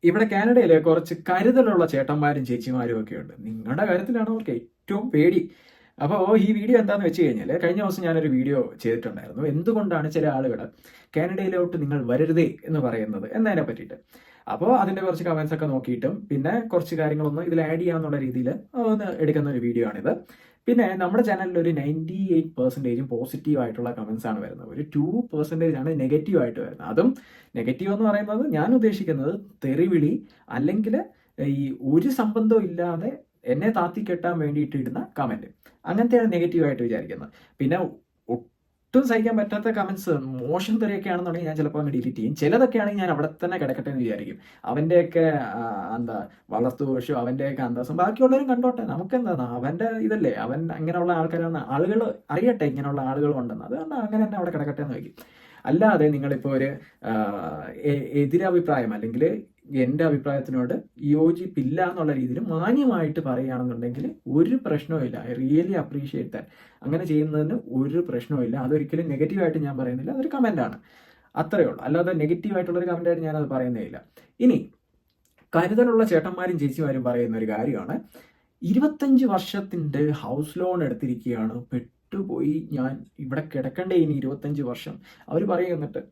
ഇവിടെ കാനഡയിൽ കുറച്ച് കരുതലുള്ള ചേട്ടന്മാരും ചേച്ചിമാരും ഒക്കെ ഉണ്ട്. നിങ്ങളുടെ കാര്യത്തിലാണ് അവർക്ക് ഏറ്റവും പേടി. അപ്പോൾ ഈ വീഡിയോ എന്താണെന്ന് വെച്ച് കഴിഞ്ഞാൽ, കഴിഞ്ഞ ദിവസം ഞാനൊരു വീഡിയോ ചെയ്തിട്ടുണ്ടായിരുന്നു, എന്തുകൊണ്ടാണ് ചില ആളുകൾ കാനഡയിലോട്ട് നിങ്ങൾ വരരുതേ എന്ന് പറയുന്നത് എന്നതിനെ പറ്റിയിട്ട്. അപ്പോൾ അതിൻ്റെ കുറച്ച് കമൻസ് ഒക്കെ നോക്കിയിട്ടും പിന്നെ കുറച്ച് കാര്യങ്ങളൊന്നും ഇതിൽ ആഡ് ചെയ്യാന്നുള്ള രീതിയിൽ ഒന്ന് എടുക്കുന്ന ഒരു വീഡിയോ ആണിത്. പിന്നെ നമ്മുടെ ചാനലിൽ ഒരു 98% പോസിറ്റീവ് ആയിട്ടുള്ള കമൻസ് ആണ് വരുന്നത്. ഒരു 2% ആണ് നെഗറ്റീവ് ആയിട്ട് വരുന്നത്. അതും നെഗറ്റീവ് എന്ന് പറയുന്നത് ഞാൻ ഉദ്ദേശിക്കുന്നത് തെറിവിളി, അല്ലെങ്കിൽ ഈ ഒരു സംബന്ധവും ഇല്ലാതെ എന്നെ താത്തി കെട്ടാൻ വേണ്ടിയിട്ട് ഇടുന്ന കമന്റ്, അങ്ങനത്തെയാണ് നെഗറ്റീവായിട്ട് വിചാരിക്കുന്നത്. പിന്നെ ഒട്ടും സഹിക്കാൻ പറ്റാത്ത കമന്റ്സ്, മോശം തെറിയൊക്കെ ആണെന്നുണ്ടെങ്കിൽ ഞാൻ ചിലപ്പോൾ അങ്ങ് ഡിലീറ്റ് ചെയ്യും. ചിലതൊക്കെ ആണെങ്കിൽ ഞാൻ അവിടെ തന്നെ കിടക്കട്ടെ എന്ന് വിചാരിക്കും. അവൻ്റെയൊക്കെ എന്താ വളർത്തുദോഷവും അവൻ്റെയൊക്കെ അന്തസ്സും ബാക്കിയുള്ളവരും കണ്ടോട്ടെ, നമുക്കെന്താ, അവൻ്റെ ഇതല്ലേ, അവൻ അങ്ങനെയുള്ള ആൾക്കാരാണ്, ആളുകൾ അറിയട്ടെ ഇങ്ങനെയുള്ള ആളുകളുണ്ടെന്ന്, അതുകൊണ്ട് അങ്ങനെ തന്നെ അവിടെ കിടക്കട്ടെ എന്ന് വയ്ക്കും. അല്ലാതെ നിങ്ങളിപ്പോൾ ഒരു എതിരഭിപ്രായം അല്ലെങ്കിൽ എൻ്റെ അഭിപ്രായത്തിനോട് യോജിപ്പില്ല എന്നുള്ള രീതിയിൽ മാന്യമായിട്ട് പറയുകയാണെന്നുണ്ടെങ്കിൽ ഒരു പ്രശ്നവുമില്ല. I really appreciate that. അങ്ങനെ ചെയ്യുന്നതിന് ഒരു പ്രശ്നവുമില്ല. അതൊരിക്കലും നെഗറ്റീവായിട്ട് ഞാൻ പറയുന്നില്ല, അതൊരു കമൻ്റാണ്, അത്രയേ ഉള്ളൂ. അല്ലാതെ നെഗറ്റീവായിട്ടുള്ളൊരു കമൻ്റായിട്ട് ഞാനത് പറയുന്നേയില്ല. ഇനി കരുതലുള്ള ചേട്ടന്മാരും ചേച്ചിമാരും പറയുന്ന ഒരു കാര്യമാണ്, 25 വർഷത്തിൻ്റെ ഹൗസ് ലോൺ എടുത്തിരിക്കുകയാണ്, പെട്ടുപോയി, ഞാൻ ഇവിടെ കിടക്കണ്ടേ ഇനി 25 വർഷം. അവർ പറയും എന്നിട്ട്,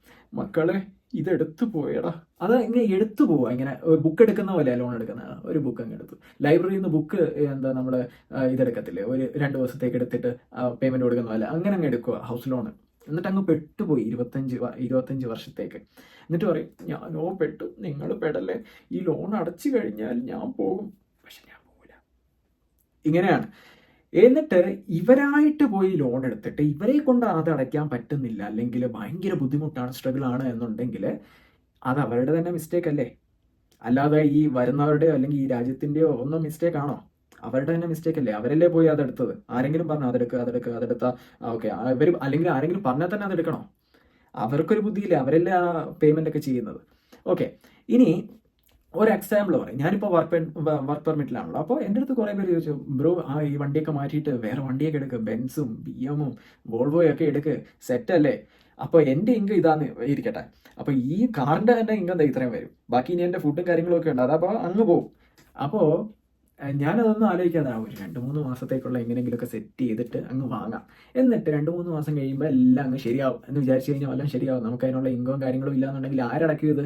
മക്കളെ ഇതെടുത്തു പോയടാ. അത് ഇങ്ങനെ എടുത്തു പോവുക, ഇങ്ങനെ ബുക്ക് എടുക്കുന്ന പോലെ ലോൺ എടുക്കുന്ന ഒരു ബുക്ക് അങ്ങ് എടുത്തു. ലൈബ്രറിയിൽ നിന്ന് ബുക്ക് എന്താ നമ്മൾ ഇതെടുക്കത്തില്ലേ, ഒരു 2 ദിവസത്തേക്ക് എടുത്തിട്ട് പേയ്മെന്റ് കൊടുക്കുന്ന പോലെ അങ്ങനെ അങ്ങ് എടുക്കുക ഹൗസ് ലോൺ. എന്നിട്ട് അങ്ങ് പെട്ടുപോയി 25 വർഷത്തേക്ക്. എന്നിട്ട് പറയും, ഞാനോ പെട്ടു, നിങ്ങൾ പെടല്ലേ, ഈ ലോൺ അടച്ചു കഴിഞ്ഞാൽ ഞാൻ പോകും. പക്ഷെ ഞാൻ പോകില്ല. ഇങ്ങനെയാണ്. എന്നിട്ട് ഇവരായിട്ട് പോയി ലോൺ എടുത്തിട്ട് ഇവരെ കൊണ്ട് അത് അടയ്ക്കാൻ പറ്റുന്നില്ല, അല്ലെങ്കിൽ ഭയങ്കര ബുദ്ധിമുട്ടാണ്, സ്ട്രഗിൾ ആണ് എന്നുണ്ടെങ്കിൽ അത് അവരുടെ തന്നെ മിസ്റ്റേക്ക് അല്ലേ? അല്ലാതെ ഈ വരുന്നവരുടെയോ അല്ലെങ്കിൽ ഈ രാജ്യത്തിൻ്റെയോ ഒന്നും മിസ്റ്റേക്ക് ആണോ? അവരുടെ തന്നെ മിസ്റ്റേക്ക് അല്ലേ? അവരല്ലേ പോയി അതെടുത്തത്. ആരെങ്കിലും പറഞ്ഞു അതെടുത്താൽ ഓക്കെ, ഇവർ അല്ലെങ്കിൽ ആരെങ്കിലും പറഞ്ഞാൽ തന്നെ അതെടുക്കണോ? അവർക്കൊരു ബുദ്ധിയില്ലേ, അവരല്ലേ ആ പേയ്മെന്റ് ഒക്കെ ചെയ്യുന്നത്. ഓക്കെ, ഇനി ഒരു എക്സാമ്പിൾ പറയും. ഞാനിപ്പോൾ വർക്ക് പെർമിറ്റിലാണല്ലോ. അപ്പോൾ എൻ്റെ അടുത്ത് കുറേ പേര് ചോദിച്ചു, ബ്രോ ഈ വണ്ടിയൊക്കെ മാറ്റിയിട്ട് വേറെ വണ്ടിയൊക്കെ എടുക്കുക, ബെൻസും BM-ഉം വോൾവോയും ഒക്കെ എടുക്കുക, സെറ്റല്ലേ? അപ്പോൾ എൻ്റെ ഇൻകം ഇതാന്ന് ഇരിക്കട്ടെ, അപ്പോൾ ഈ കാറിൻ്റെ തന്നെ ഇൻകം ഇത്രയും വരും, ബാക്കി ഇനി എൻ്റെ ഫുഡും കാര്യങ്ങളും ഒക്കെ ഉണ്ട്, അതപ്പോൾ അങ്ങ് പോകും. അപ്പോൾ ഞാനതൊന്നും ആലോചിക്കാതെ ഒരു 2-3 മാസത്തേക്കുള്ള എങ്ങനെയെങ്കിലുമൊക്കെ സെറ്റ് ചെയ്തിട്ട് അങ്ങ് വാങ്ങാം. എന്നിട്ട് 2-3 മാസം കഴിയുമ്പോൾ എല്ലാം അങ്ങ് ശരിയാവും എന്ന് വിചാരിച്ചു കഴിഞ്ഞാൽ എല്ലാം ശരിയാവും. നമുക്ക് അതിനുള്ള ഇൻകവും കാര്യങ്ങളും ഇല്ലാന്നുണ്ടെങ്കിൽ ആരടക്കും ഇത്?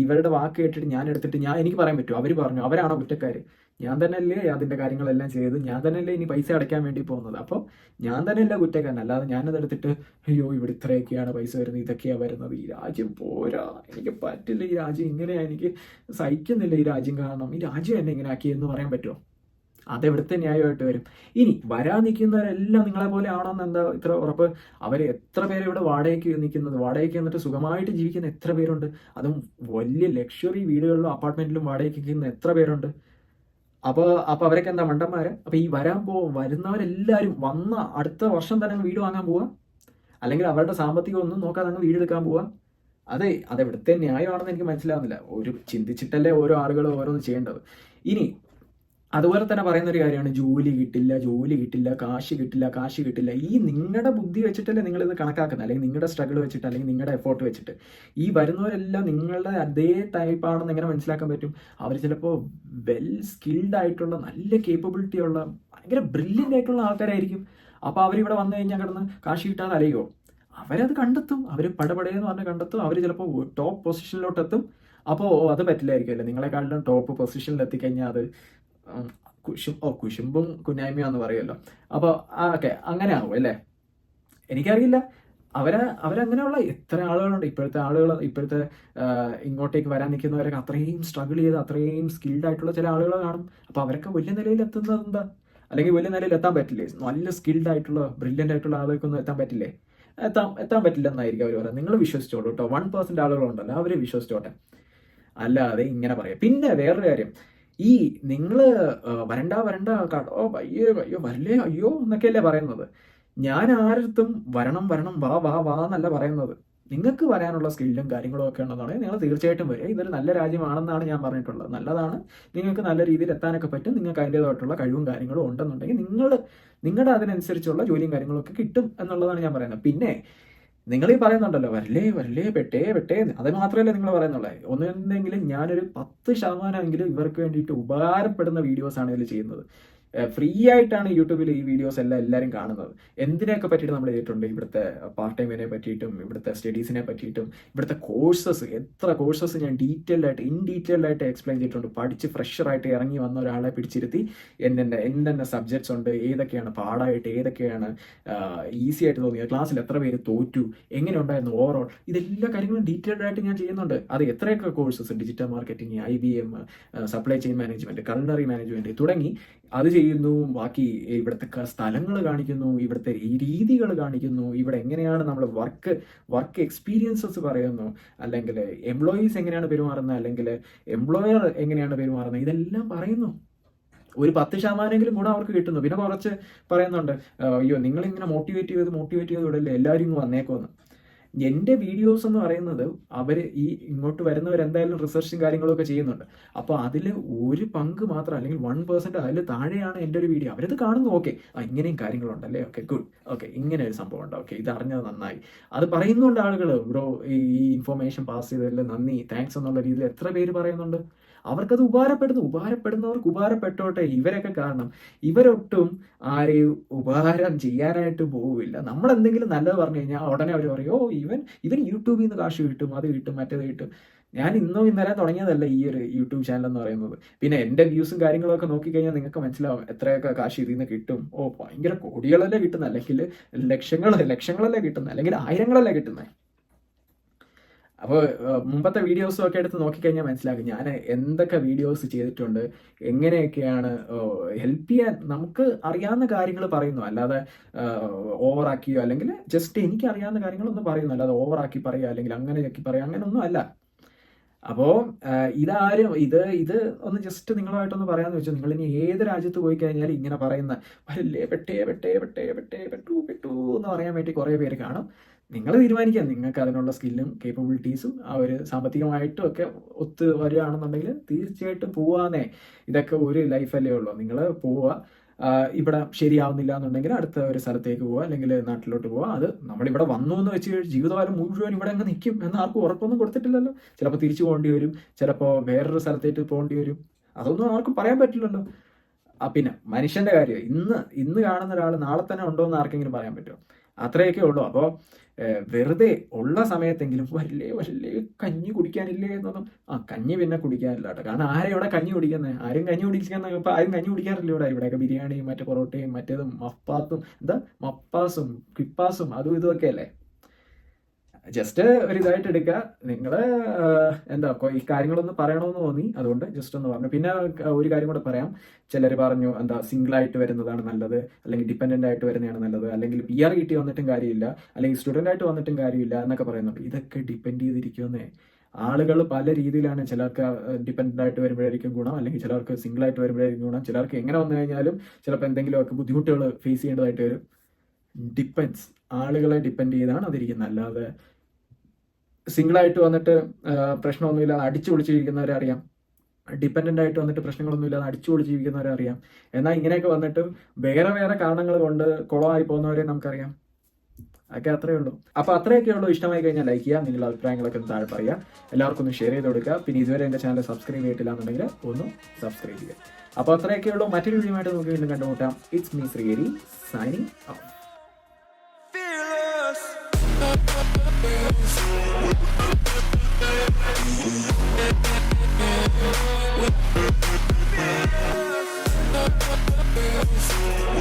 ഇവരുടെ വാക്ക് കേട്ടിട്ട് ഞാൻ എടുത്തിട്ട് എനിക്ക് പറയാൻ പറ്റുമോ? അവർ പറഞ്ഞു, അവരാണോ കുറ്റക്കാർ? ഞാൻ തന്നെയല്ലേ അതിൻ്റെ കാര്യങ്ങളെല്ലാം ചെയ്ത്, ഞാൻ തന്നെയല്ലേ ഇനി പൈസ അടയ്ക്കാൻ വേണ്ടി പോകുന്നത്. അപ്പോൾ ഞാൻ തന്നെയല്ല കുറ്റക്കാരൻ. അല്ലാതെ ഞാനതെടുത്തിട്ട് അയ്യോ ഇവിടെ ഇത്രയൊക്കെയാണ് പൈസ വരുന്നത്, ഇതൊക്കെയാണ് വരുന്നത്, ഈ രാജ്യം പോരാ, എനിക്ക് പറ്റില്ല, ഈ രാജ്യം ഇങ്ങനെയാണ്, എനിക്ക് സഹിക്കുന്നില്ല ഈ രാജ്യം, കാരണം ഈ രാജ്യം എന്നെ ഇങ്ങനെ ആക്കിയെന്ന് പറയാൻ പറ്റുമോ? അതെവിടുത്തെ ന്യായമായിട്ട് വരും? ഇനി വരാൻ നിൽക്കുന്നവരെല്ലാം നിങ്ങളെ പോലെ ആണോന്ന് എന്താ ഇത്ര ഉറപ്പ്? അവർ എത്ര പേര് ഇവിടെ വാടകയ്ക്ക് നിൽക്കുന്നത്, വാടകയ്ക്ക് എന്നിട്ട് സുഖമായിട്ട് ജീവിക്കുന്ന എത്ര പേരുണ്ട്? അതും വലിയ ലക്ഷറി വീടുകളിലും അപ്പാർട്ട്മെന്റിലും വാടകയ്ക്ക് നിൽക്കുന്ന എത്ര പേരുണ്ട്? അപ്പോൾ അവരൊക്കെ എന്താ മണ്ടന്മാര്? അപ്പോൾ ഈ വരുന്നവരെല്ലാവരും വന്ന അടുത്ത വർഷം തന്നെ വീട് വാങ്ങാൻ പോവാ, അല്ലെങ്കിൽ അവരുടെ സാമ്പത്തികം ഒന്നും നോക്കാതെ അങ്ങ് വീടെടുക്കാൻ പോവാ? അതെവിടുത്തെ ന്യായമാണെന്ന് എനിക്ക് മനസ്സിലാവുന്നില്ല. ഒരു ചിന്തിച്ചിട്ടല്ലേ ഓരോ ആളുകൾ ഓരോന്ന് ചെയ്യേണ്ടത്. ഇനി അതുപോലെ തന്നെ പറയുന്ന ഒരു കാര്യമാണ്, ജോലി കിട്ടില്ല, കാശ് കിട്ടില്ല. ഈ നിങ്ങളുടെ ബുദ്ധി വെച്ചിട്ടല്ലേ നിങ്ങളിത് കണക്കാക്കുന്നത്, അല്ലെങ്കിൽ നിങ്ങളുടെ സ്ട്രഗിൾ വെച്ചിട്ട്, അല്ലെങ്കിൽ നിങ്ങളുടെ എഫോർട്ട് വെച്ചിട്ട്. ഈ വരുന്നവരെല്ലാം നിങ്ങളുടെ അതേ ടൈപ്പാണെന്ന് എങ്ങനെ മനസ്സിലാക്കാൻ പറ്റും? അവർ ചിലപ്പോൾ വെൽ സ്കിൽഡ് ആയിട്ടുള്ള, നല്ല കേപ്പബിലിറ്റി ഉള്ള, ഭയങ്കര ബ്രില്യൻ്റ് ആയിട്ടുള്ള ആൾക്കാരായിരിക്കും. അപ്പോൾ അവരിവിടെ വന്നു കഴിഞ്ഞാൽ കിടന്ന് കാശ് കിട്ടാതെ അലയോ? അവരത് കണ്ടെത്തും, അവർ പടപടയെന്ന് പറഞ്ഞ് കണ്ടെത്തും, അവർ ചിലപ്പോൾ ടോപ്പ് പൊസിഷനിലോട്ട് എത്തും. അപ്പോൾ അത് പറ്റില്ലായിരിക്കുമല്ലോ, നിങ്ങളെക്കാളും ടോപ്പ് പൊസിഷനിൽ എത്തിക്കഴിഞ്ഞാൽ അത് കുശുമ്പും കുന്നായ്മയാന്ന് പറയുമല്ലോ. അപ്പോൾ ഓക്കെ, അങ്ങനെ ആവും അല്ലേ? എനിക്കറിയില്ല. അവരങ്ങനെയുള്ള എത്ര ആളുകളുണ്ട്. ഇപ്പോഴത്തെ ഇങ്ങോട്ടേക്ക് വരാൻ നിൽക്കുന്നവരൊക്കെ അത്രയും സ്ട്രഗിൾ ചെയ്ത് അത്രയും സ്കിൽഡ് ആയിട്ടുള്ള ചില ആളുകൾ കാണും. അപ്പോൾ അവരൊക്കെ വലിയ നിലയിൽ എത്തുന്നത് എന്താ? അല്ലെങ്കിൽ വലിയ നിലയിൽ എത്താൻ പറ്റില്ലേ? നല്ല സ്കിൽഡ് ആയിട്ടുള്ള ബ്രില്യൻ്റ് ആയിട്ടുള്ള ആളുകൾക്കൊന്നും എത്താൻ പറ്റില്ലേ? എത്താൻ പറ്റില്ല എന്നായിരിക്കും അവർ പറയുന്നത്. നിങ്ങൾ വിശ്വസിച്ചോളൂ കേട്ടോ. 1% ആളുകളുണ്ടല്ലോ, അവർ വിശ്വസിച്ചോട്ടെ, അല്ലാതെ ഇങ്ങനെ പറയാം. പിന്നെ വേറൊരു കാര്യം, ഈ നിങ്ങൾ വരണ്ട അയ്യോ വരല്ലേ അയ്യോ എന്നൊക്കെയല്ലേ പറയുന്നത്. ഞാൻ ആരടുത്തും വരണം വാ എന്നല്ല പറയുന്നത്. നിങ്ങൾക്ക് വരാനുള്ള സ്കില്ലും കാര്യങ്ങളും ഒക്കെ ഉണ്ടെന്നുണ്ടെങ്കിൽ നിങ്ങൾ തീർച്ചയായിട്ടും വരിക. ഇതൊരു നല്ല രാജ്യമാണെന്നാണ് ഞാൻ പറഞ്ഞിട്ടുള്ളത്. നല്ലതാണ്, നിങ്ങൾക്ക് നല്ല രീതിയിൽ എത്താനൊക്കെ പറ്റും, നിങ്ങൾക്ക് അതിൻ്റേതായിട്ടുള്ള കഴിവും കാര്യങ്ങളും ഉണ്ടെന്നുണ്ടെങ്കിൽ നിങ്ങളുടെ അതിനനുസരിച്ചുള്ള ജോലിയും കാര്യങ്ങളും ഒക്കെ കിട്ടും എന്നുള്ളതാണ് ഞാൻ പറയുന്നത്. പിന്നെ നിങ്ങൾ ഈ പറയുന്നുണ്ടല്ലോ വരലേ വരലേ പെട്ടേ പെട്ടേ, അത് മാത്രമല്ല നിങ്ങൾ പറയുന്നുള്ളേ. ഒന്നെങ്കിലും ഞാനൊരു 10% ഇവർക്ക് വേണ്ടിയിട്ട് ഉപകാരപ്പെടുന്ന വീഡിയോസാണ് ഇതിൽ ചെയ്യുന്നത്. ഫ്രീ ആയിട്ടാണ് യൂട്യൂബിൽ ഈ വീഡിയോസ് എല്ലാവരും കാണുന്നത്. എന്തിനെയൊക്കെ പറ്റിയിട്ട് നമ്മൾ ചെയ്തിട്ടുണ്ട്, ഇവിടുത്തെ പാർട്ട് ടൈമിനെ പറ്റിയിട്ടും ഇവിടുത്തെ സ്റ്റഡീസിനെ പറ്റിയിട്ടും ഇവിടുത്തെ കോഴ്സസ്, എത്ര കോഴ്സസ് ഞാൻ ഇൻ ഡീറ്റെയിൽഡ് ആയിട്ട് എക്സ്പ്ലെയിൻ ചെയ്തിട്ടുണ്ട്. പഠിച്ച് ഫ്രഷറായിട്ട് ഇറങ്ങി വന്ന ഒരാളെ പിടിച്ചിരുത്തി എന്തെന്നെ സബ്ജക്ട്സ് ഉണ്ട്, ഏതൊക്കെയാണ് പാടായിട്ട്, ഏതൊക്കെയാണ് ഈസി ആയിട്ട് തോന്നിയത്, ക്ലാസ്സിൽ എത്ര പേര് തോറ്റു, എങ്ങനെ ഉണ്ടായിരുന്നു ഓവറോൾ, ഇതെല്ലാ കാര്യങ്ങളും ഡീറ്റെയിൽഡ് ആയിട്ട് ഞാൻ ചെയ്യുന്നുണ്ട്. അത് എത്രയൊക്കെ courses, digital marketing, IBM, supply chain management, culinary management തുടങ്ങി അത് ചെയ്യുന്നു. ബാക്കി ഇവിടുത്തെ സ്ഥലങ്ങൾ കാണിക്കുന്നു, ഇവിടുത്തെ രീതികൾ കാണിക്കുന്നു, ഇവിടെ എങ്ങനെയാണ് നമ്മൾ വർക്ക് എക്സ്പീരിയൻസസ് പറയുന്നു, അല്ലെങ്കിൽ എംപ്ലോയീസ് എങ്ങനെയാണ് പെരുമാറുന്നത്, അല്ലെങ്കിൽ എംപ്ലോയർ എങ്ങനെയാണ് പെരുമാറുന്നത്, ഇതെല്ലാം പറയുന്നു. ഒരു 10% ഗുണം അവർക്ക് കിട്ടുന്നു. പിന്നെ കുറച്ച് പറയുന്നുണ്ട്, അയ്യോ നിങ്ങളിങ്ങനെ മോട്ടിവേറ്റ് ചെയ്ത് വിടല്ലേ, എല്ലാവരും ഇങ്ങ് വന്നേക്കുമെന്ന്. എൻ്റെ വീഡിയോസ് എന്ന് പറയുന്നത് അവർ ഇങ്ങോട്ട് വരുന്നവരെന്തായാലും റിസർച്ചും കാര്യങ്ങളൊക്കെ ചെയ്യുന്നുണ്ട്. അപ്പോൾ അതിൽ ഒരു പങ്ക് മാത്രം, അല്ലെങ്കിൽ 1% അതിൽ താഴെയാണ് എൻ്റെ ഒരു വീഡിയോ. അവരത് കാണുന്നു, ഓക്കെ ഇങ്ങനെയും കാര്യങ്ങളുണ്ടല്ലേ, ഓക്കെ ഗുഡ്, ഓക്കെ ഇങ്ങനെ ഒരു സംഭവം ഉണ്ട്, ഓക്കെ ഇത് അറിഞ്ഞത് നന്നായി, അത് പറയുന്നുണ്ട് ആളുകൾ. ബ്രോ ഈ ഇൻഫർമേഷൻ പാസ് ചെയ്തതിൽ നന്ദി, താങ്ക്സ് എന്നുള്ള രീതിയിൽ എത്ര പേര് പറയുന്നുണ്ട്. അവർക്കത് ഉപകാരപ്പെടുന്നവർക്ക് ഉപകാരപ്പെട്ടോട്ടെ. ഇവരൊക്കെ കാരണം ഇവരൊട്ടും ആരെയും ഉപകാരം ചെയ്യാനായിട്ട് പോവില്ല. നമ്മൾ എന്തെങ്കിലും നല്ലത് പറഞ്ഞു കഴിഞ്ഞാൽ ഉടനെ അവർ പറയും, ഓ ഇവൻ യൂട്യൂബിൽ നിന്ന് കാശ് കിട്ടും, അത് കിട്ടും, മറ്റേത് കിട്ടും. ഞാൻ ഇന്നലെ തുടങ്ങിയതല്ല ഈ ഒരു യൂട്യൂബ് ചാനൽ എന്ന് പറയുന്നത്. പിന്നെ എൻ്റെ വ്യൂസും കാര്യങ്ങളൊക്കെ നോക്കിക്കഴിഞ്ഞാൽ നിങ്ങൾക്ക് മനസ്സിലാവും എത്രയൊക്കെ കാശ് ഇതിൽ നിന്ന് കിട്ടും. ഓ ഭയങ്കര കോടികളല്ലേ കിട്ടുന്നത്, അല്ലെങ്കിൽ ലക്ഷങ്ങളല്ലേ കിട്ടുന്നത്, അല്ലെങ്കിൽ ആയിരങ്ങളല്ലേ കിട്ടുന്നത്. അപ്പോൾ മുമ്പത്തെ വീഡിയോസും ഒക്കെ എടുത്ത് നോക്കിക്കഴിഞ്ഞാൽ മനസ്സിലാക്കും ഞാൻ എന്തൊക്കെ വീഡിയോസ് ചെയ്തിട്ടുണ്ട്, എങ്ങനെയൊക്കെയാണ് ഹെൽപ്പ് ചെയ്യാൻ. നമുക്ക് അറിയാവുന്ന കാര്യങ്ങൾ പറയുന്നു, അല്ലാതെ ഓവറാക്കിയോ, അല്ലെങ്കിൽ ജസ്റ്റ് എനിക്ക് അറിയാവുന്ന കാര്യങ്ങളൊന്നും പറയുന്നു, അല്ലാതെ ഓവറാക്കി പറയുക അല്ലെങ്കിൽ അങ്ങനെയൊക്കെ പറയുക, അങ്ങനെയൊന്നും അല്ല. അപ്പോൾ ഇത് ഒന്ന് ജസ്റ്റ് നിങ്ങളുമായിട്ടൊന്ന് പറയാമെന്ന് വെച്ചാൽ, നിങ്ങൾ ഇനി ഏത് രാജ്യത്ത് പോയി കഴിഞ്ഞാൽ ഇങ്ങനെ പറയുന്ന വരല്ലേ പെട്ടു എന്ന് പറയാൻ വേണ്ടി കുറേ പേര് കാണും. നിങ്ങൾ തീരുമാനിക്കാം, നിങ്ങൾക്ക് അതിനുള്ള സ്കില്ലും കേപ്പബിലിറ്റീസും ആ ഒരു സാമ്പത്തികമായിട്ടും ഒക്കെ ഒത്ത് വരികയാണെന്നുണ്ടെങ്കിൽ തീർച്ചയായിട്ടും പോവാന്നേ. ഇതൊക്കെ ഒരു ലൈഫല്ലേ ഉള്ളൂ. നിങ്ങൾ പോവുക, ഇവിടെ ശരിയാവുന്നില്ല എന്നുണ്ടെങ്കിൽ അടുത്ത ഒരു സ്ഥലത്തേക്ക് പോവുക, അല്ലെങ്കിൽ നാട്ടിലോട്ട് പോവുക. അത് നമ്മളിവിടെ വന്നു എന്ന് വെച്ച് ജീവിതകാലം മുഴുവൻ ഇവിടെ അങ്ങ് നിൽക്കും എന്ന് ആർക്കും ഉറപ്പൊന്നും കൊടുത്തിട്ടില്ലല്ലോ. ചിലപ്പോൾ തിരിച്ചു പോകേണ്ടി വരും, ചിലപ്പോൾ വേറൊരു സ്ഥലത്തേക്ക് പോകേണ്ടി വരും, അതൊന്നും ആർക്കും പറയാൻ പറ്റില്ലല്ലോ. പിന്നെ മനുഷ്യന്റെ കാര്യം, ഇന്ന് കാണുന്ന ഒരാൾ നാളെ തന്നെ ഉണ്ടോ എന്ന് ആർക്കെങ്കിലും പറയാൻ പറ്റുമോ? അത്രയൊക്കെ ഉള്ളൂ. അപ്പോൾ വെറുതെ ഉള്ള സമയത്തെങ്കിലും വരല്ലേ കഞ്ഞി കുടിക്കാനില്ലേ എന്നൊന്നും. കഞ്ഞി പിന്നെ കുടിക്കാനില്ല കേട്ടോ. കാരണം ആരും ഇവിടെ കഞ്ഞി കുടിക്കുന്നത്, ആരും കഞ്ഞി കുടിക്കാറില്ല ഇവിടെയൊക്കെ ബിരിയാണിയും മറ്റേ പൊറോട്ടയും മറ്റേതും മപ്പാസും ക്വിപ്പാസും അതും ഇതുമൊക്കെ അല്ലേ. ജസ്റ്റ് ഒരു ഇതായിട്ട് എടുക്കുക. നിങ്ങൾ ഈ കാര്യങ്ങളൊന്ന് പറയണമെന്ന് തോന്നി, അതുകൊണ്ട് ജസ്റ്റ് ഒന്ന് പറഞ്ഞു. പിന്നെ ഒരു കാര്യം കൂടെ പറയാം. ചിലർ പറഞ്ഞു സിംഗിളായിട്ട് വരുന്നതാണ് നല്ലത്, അല്ലെങ്കിൽ ഡിപ്പെൻഡൻ്റ് ആയിട്ട് വരുന്നതാണ് നല്ലത്, അല്ലെങ്കിൽ PR കിട്ടി വന്നിട്ടും കാര്യമില്ല, അല്ലെങ്കിൽ സ്റ്റുഡൻ്റ് ആയിട്ട് വന്നിട്ടും കാര്യമില്ല എന്നൊക്കെ പറയുന്നുണ്ട്. ഇതൊക്കെ ഡിപ്പെൻഡ് ചെയ്തിരിക്കുമെന്നേ. ആളുകൾ പല രീതിയിലാണ്. ചിലർക്ക് ഡിപ്പെൻഡൻ്റ് ആയിട്ട് വരുമ്പോഴായിരിക്കും ഗുണം, അല്ലെങ്കിൽ ചിലർക്ക് സിംഗിളായിട്ട് വരുമ്പോഴായിരിക്കും ഗുണം. ചിലർക്ക് എങ്ങനെ വന്നു കഴിഞ്ഞാലും ചിലപ്പോൾ എന്തെങ്കിലുമൊക്കെ ബുദ്ധിമുട്ടുകൾ ഫേസ് ചെയ്യേണ്ടതായിട്ട് വരും. ഡിപ്പെൻസ്, ആളുകളെ ഡിപ്പെൻഡ് ചെയ്താണ് അതിരിക്കുന്നത്. അല്ലാതെ സിംഗിളായിട്ട് വന്നിട്ട് പ്രശ്നമൊന്നുമില്ലാതെ അടിച്ചു പൊളിച്ചിരിക്കുന്നവരെ അറിയാം, ഡിപ്പെൻഡൻ്റ് ആയിട്ട് വന്നിട്ട് പ്രശ്നങ്ങളൊന്നുമില്ലാതെ അടിച്ചു പൊളിച്ചിരിക്കുന്നവരെ അറിയാം. എന്നാൽ ഇങ്ങനെയൊക്കെ വന്നിട്ട് വേറെ കാരണങ്ങൾ കൊണ്ട് കുളമായി പോകുന്നവരെ നമുക്കറിയാം. അതൊക്കെ അത്രയേ ഉള്ളൂ. അപ്പോൾ അത്രയൊക്കെ ഉള്ളൂ. ഇഷ്ടമായി കഴിഞ്ഞാൽ ലൈക്ക് ചെയ്യുക, നിങ്ങളുടെ അഭിപ്രായങ്ങളൊക്കെ ഒന്ന് താഴെ പറയുക, എല്ലാവർക്കും ഒന്ന് ഷെയർ ചെയ്ത് കൊടുക്കുക. പിന്നെ ഇതുവരെ എൻ്റെ ചാനൽ സബ്സ്ക്രൈബ് ചെയ്തിട്ടില്ല എന്നുണ്ടെങ്കിൽ ഒന്ന് സബ്സ്ക്രൈബ് ചെയ്യുക. അപ്പോൾ അത്രയൊക്കെ ഉള്ളൂ. മറ്റൊരു വീഡിയോ ആയിട്ട് നമുക്ക് വീണ്ടും കണ്ടുമുട്ടാം. It's me Sreehari, signing off. We'll be right back.